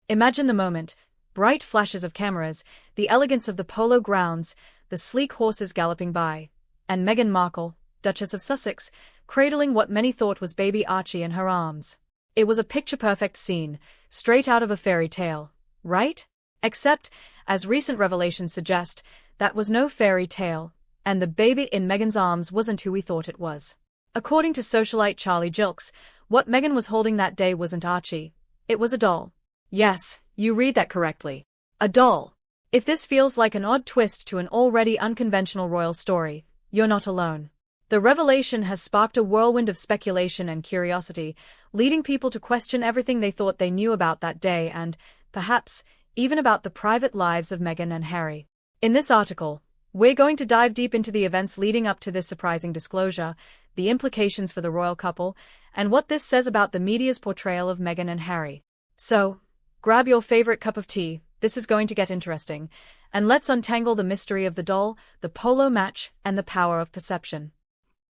Imagine the moment: bright flashes of cameras, the elegance of the polo grounds, the sleek horses galloping by, and Meghan Markle, Duchess of Sussex, cradling what many thought was baby Archie in her arms. It was a picture-perfect scene, straight out of a fairy tale, right? Except, as recent revelations suggest, that was no fairy tale, and the baby in Meghan's arms wasn't who we thought it was. According to socialite Charlie Gilkes, what Meghan was holding that day wasn't Archie. It was a doll. Yes, you read that correctly. A doll. If this feels like an odd twist to an already unconventional royal story, you're not alone. The revelation has sparked a whirlwind of speculation and curiosity, leading people to question everything they thought they knew about that day and, perhaps, even about the private lives of Meghan and Harry. In this article, we're going to dive deep into the events leading up to this surprising disclosure, the implications for the royal couple, and what this says about the media's portrayal of Meghan and Harry. So, grab your favorite cup of tea, this is going to get interesting, and let's untangle the mystery of the doll, the polo match, and the power of perception.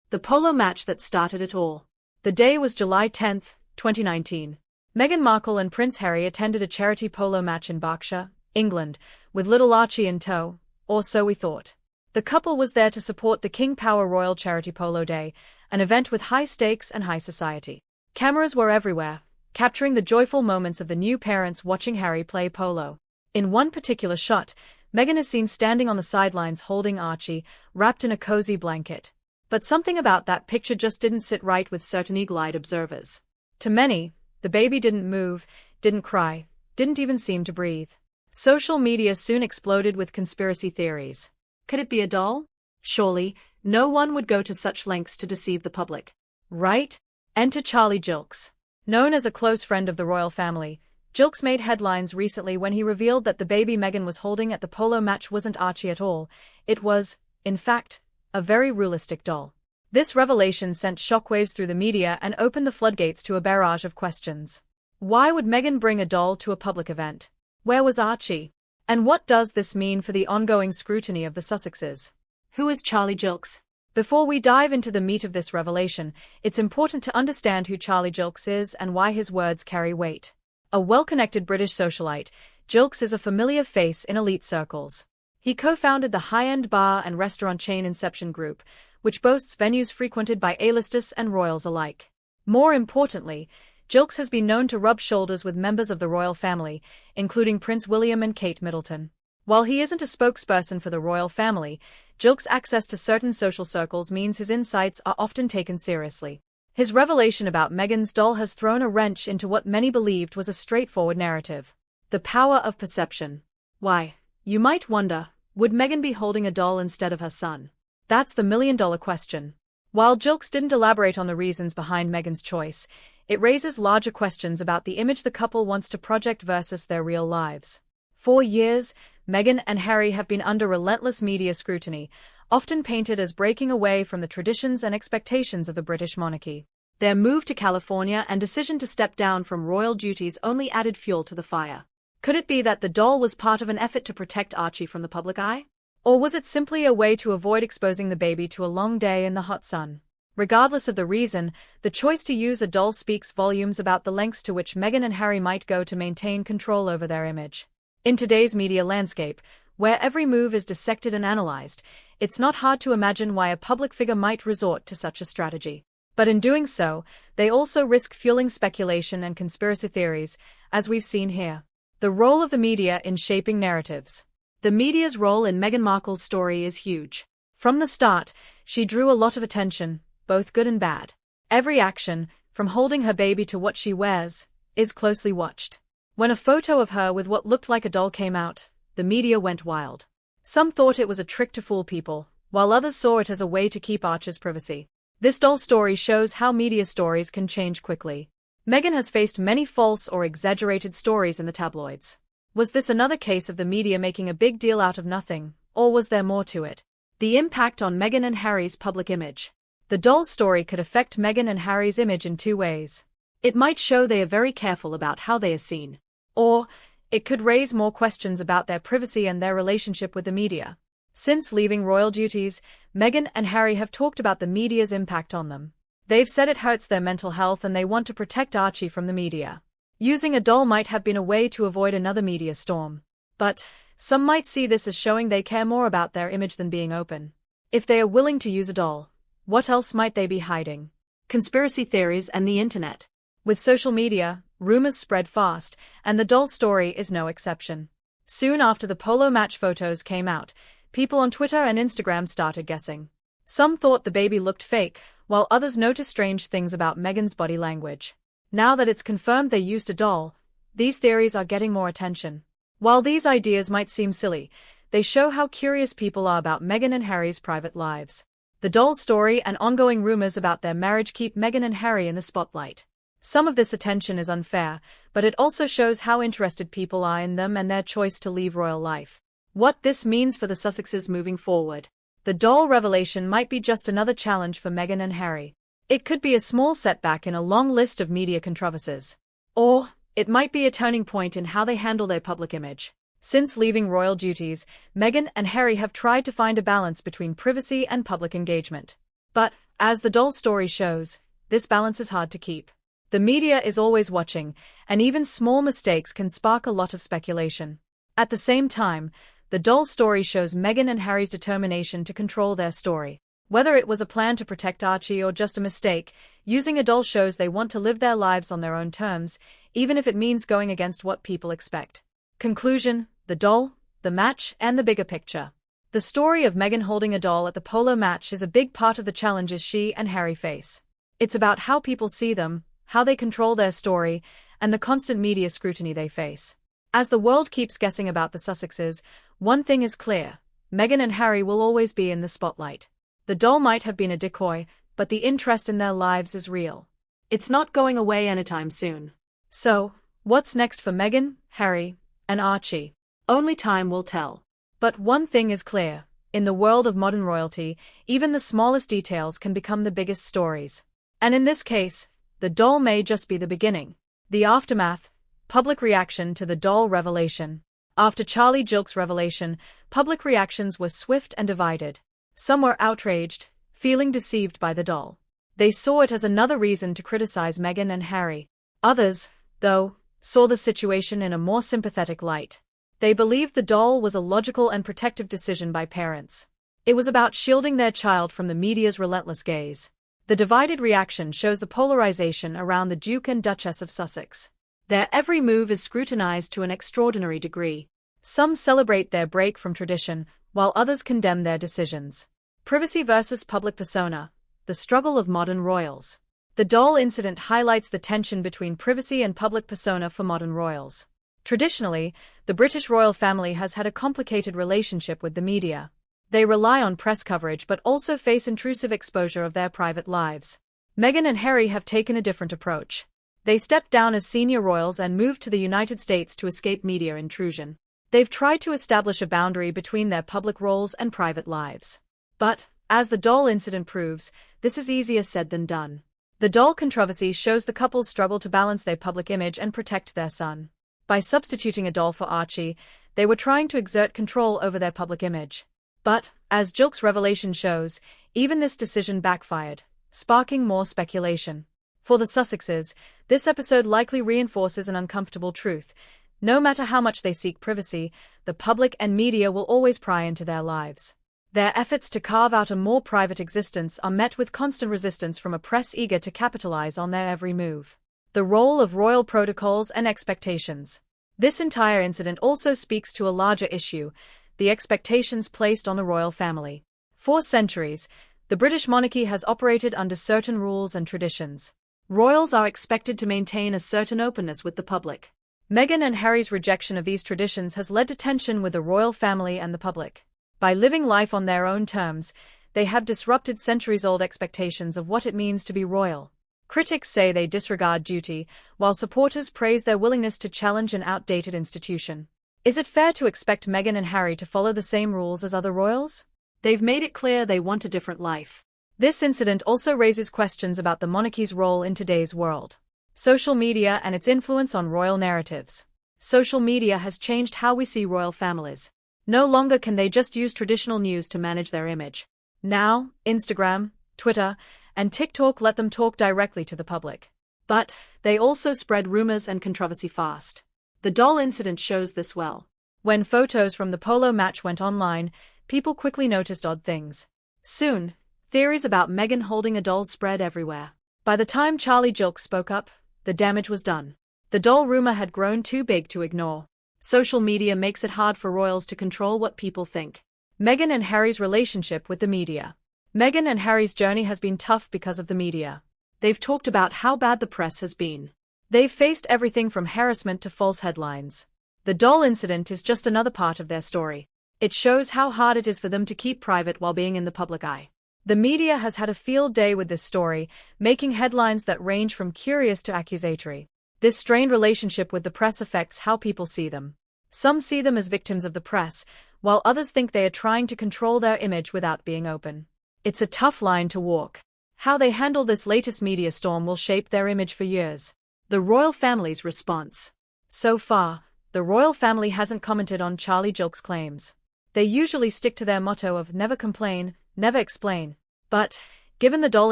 The polo match that started it all. The day was July 10, 2019. Meghan Markle and Prince Harry attended a charity polo match in Berkshire, England, with little Archie in tow, or so we thought. The couple was there to support the King Power Royal Charity Polo Day, an event with high stakes and high society. Cameras were everywhere, capturing the joyful moments of the new parents watching Harry play polo. In one particular shot, Meghan is seen standing on the sidelines holding Archie, wrapped in a cozy blanket. But something about that picture just didn't sit right with certain eagle-eyed observers. To many, the baby didn't move, didn't cry, didn't even seem to breathe. Social media soon exploded with conspiracy theories. Could it be a doll? Surely, no one would go to such lengths to deceive the public. Right? Enter Charlie Gilkes. Known as a close friend of the royal family, Gilkes made headlines recently when he revealed that the baby Meghan was holding at the polo match wasn't Archie at all. It was, in fact, a very realistic doll. This revelation sent shockwaves through the media and opened the floodgates to a barrage of questions. Why would Meghan bring a doll to a public event? Where was Archie? And what does this mean for the ongoing scrutiny of the Sussexes? Who is Charlie Gilkes? Before we dive into the meat of this revelation, it's important to understand who Charlie Gilkes is and why his words carry weight. A well-connected British socialite, Gilkes is a familiar face in elite circles. He co-founded the high-end bar and restaurant chain Inception Group, which boasts venues frequented by A-listers and royals alike. More importantly, Gilkes has been known to rub shoulders with members of the royal family, including Prince William and Kate Middleton. While he isn't a spokesperson for the royal family, Gilkes' access to certain social circles means his insights are often taken seriously. His revelation about Meghan's doll has thrown a wrench into what many believed was a straightforward narrative. The power of perception. Why, you might wonder, would Meghan be holding a doll instead of her son? That's the million-dollar question. While Gilkes didn't elaborate on the reasons behind Meghan's choice, it raises larger questions about the image the couple wants to project versus their real lives. For years, Meghan and Harry have been under relentless media scrutiny, often painted as breaking away from the traditions and expectations of the British monarchy. Their move to California and decision to step down from royal duties only added fuel to the fire. Could it be that the doll was part of an effort to protect Archie from the public eye? Or was it simply a way to avoid exposing the baby to a long day in the hot sun? Regardless of the reason, the choice to use a doll speaks volumes about the lengths to which Meghan and Harry might go to maintain control over their image. In today's media landscape, where every move is dissected and analyzed, it's not hard to imagine why a public figure might resort to such a strategy. But in doing so, they also risk fueling speculation and conspiracy theories, as we've seen here. The role of the media in shaping narratives. The media's role in Meghan Markle's story is huge. From the start, she drew a lot of attention, both good and bad. Every action, from holding her baby to what she wears, is closely watched. When a photo of her with what looked like a doll came out, the media went wild. Some thought it was a trick to fool people, while others saw it as a way to keep Archie's privacy. This doll story shows how media stories can change quickly. Meghan has faced many false or exaggerated stories in the tabloids. Was this another case of the media making a big deal out of nothing, or was there more to it? The impact on Meghan and Harry's public image. The doll story could affect Meghan and Harry's image in two ways. It might show they are very careful about how they are seen. Or, it could raise more questions about their privacy and their relationship with the media. Since leaving royal duties, Meghan and Harry have talked about the media's impact on them. They've said it hurts their mental health and they want to protect Archie from the media. Using a doll might have been a way to avoid another media storm. But some might see this as showing they care more about their image than being open. If they are willing to use a doll, what else might they be hiding? Conspiracy theories and the internet. With social media, rumors spread fast, and the doll story is no exception. Soon after the Polo Match photos came out, people on Twitter and Instagram started guessing. Some thought the baby looked fake, while others noticed strange things about Meghan's body language. Now that it's confirmed they used a doll, these theories are getting more attention. While these ideas might seem silly, they show how curious people are about Meghan and Harry's private lives. The doll story and ongoing rumors about their marriage keep Meghan and Harry in the spotlight. Some of this attention is unfair, but it also shows how interested people are in them and their choice to leave royal life. What this means for the Sussexes moving forward. The doll revelation might be just another challenge for Meghan and Harry. It could be a small setback in a long list of media controversies. Or it might be a turning point in how they handle their public image. Since leaving royal duties, Meghan and Harry have tried to find a balance between privacy and public engagement. But, as the doll story shows, this balance is hard to keep. The media is always watching, and even small mistakes can spark a lot of speculation. At the same time, the doll story shows Meghan and Harry's determination to control their story. Whether it was a plan to protect Archie or just a mistake, using a doll shows they want to live their lives on their own terms, even if it means going against what people expect. Conclusion: the doll, the match, and the bigger picture. The story of Meghan holding a doll at the Polo Match is a big part of the challenges she and Harry face. It's about how people see them, how they control their story, and the constant media scrutiny they face. As the world keeps guessing about the Sussexes, one thing is clear: Meghan and Harry will always be in the spotlight. The doll might have been a decoy, but the interest in their lives is real. It's not going away anytime soon. So, what's next for Meghan, Harry, and Archie? Only time will tell. But one thing is clear: in the world of modern royalty, even the smallest details can become the biggest stories. And in this case, the doll may just be the beginning. The aftermath: public reaction to the doll revelation. After Charlie Gilkes' revelation, public reactions were swift and divided. Some were outraged, feeling deceived by the doll. They saw it as another reason to criticize Meghan and Harry. Others, though, saw the situation in a more sympathetic light. They believed the doll was a logical and protective decision by parents. It was about shielding their child from the media's relentless gaze. The divided reaction shows the polarization around the Duke and Duchess of Sussex. Their every move is scrutinized to an extraordinary degree. Some celebrate their break from tradition, while others condemn their decisions. Privacy versus public persona: the struggle of modern royals. The doll incident highlights the tension between privacy and public persona for modern royals. Traditionally, the British royal family has had a complicated relationship with the media. They rely on press coverage but also face intrusive exposure of their private lives. Meghan and Harry have taken a different approach. They stepped down as senior royals and moved to the United States to escape media intrusion. They've tried to establish a boundary between their public roles and private lives. But, as the doll incident proves, this is easier said than done. The doll controversy shows the couple's struggle to balance their public image and protect their son. By substituting a doll for Archie, they were trying to exert control over their public image. But, as Gilkes' revelation shows, even this decision backfired, sparking more speculation. For the Sussexes, this episode likely reinforces an uncomfortable truth: no matter how much they seek privacy, the public and media will always pry into their lives. Their efforts to carve out a more private existence are met with constant resistance from a press eager to capitalize on their every move. The role of royal protocols and expectations. This entire incident also speaks to a larger issue: the expectations placed on the royal family. For centuries, the British monarchy has operated under certain rules and traditions. Royals are expected to maintain a certain openness with the public. Meghan and Harry's rejection of these traditions has led to tension with the royal family and the public. By living life on their own terms, they have disrupted centuries-old expectations of what it means to be royal. Critics say they disregard duty, while supporters praise their willingness to challenge an outdated institution. Is it fair to expect Meghan and Harry to follow the same rules as other royals? They've made it clear they want a different life. This incident also raises questions about the monarchy's role in today's world. Social media and its influence on royal narratives. Social media has changed how we see royal families. No longer can they just use traditional news to manage their image. Now, Instagram, Twitter, and TikTok let them talk directly to the public. But they also spread rumors and controversy fast. The doll incident shows this well. When photos from the Polo Match went online, people quickly noticed odd things. Soon, theories about Meghan holding a doll spread everywhere. By the time Charlie Gilkes spoke up, the damage was done. The doll rumor had grown too big to ignore. Social media makes it hard for royals to control what people think. Meghan and Harry's relationship with the media. Meghan and Harry's journey has been tough because of the media. They've talked about how bad the press has been. They've faced everything from harassment to false headlines. The doll incident is just another part of their story. It shows how hard it is for them to keep private while being in the public eye. The media has had a field day with this story, making headlines that range from curious to accusatory. This strained relationship with the press affects how people see them. Some see them as victims of the press, while others think they are trying to control their image without being open. It's a tough line to walk. How they handle this latest media storm will shape their image for years. The royal family's response. So far, the royal family hasn't commented on Charlie Gilkes' claims. They usually stick to their motto of never complain, never explain. But, given the doll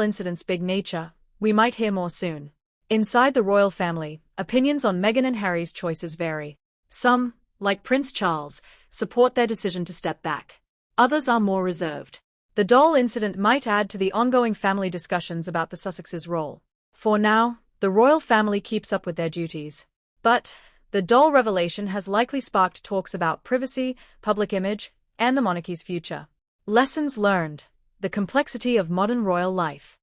incident's big nature, we might hear more soon. Inside the royal family, opinions on Meghan and Harry's choices vary. Some, like Prince Charles, support their decision to step back. Others are more reserved. The doll incident might add to the ongoing family discussions about the Sussexes' role. For now, the royal family keeps up with their duties. But the doll revelation has likely sparked talks about privacy, public image, and the monarchy's future. Lessons learned. The complexity of modern royal life.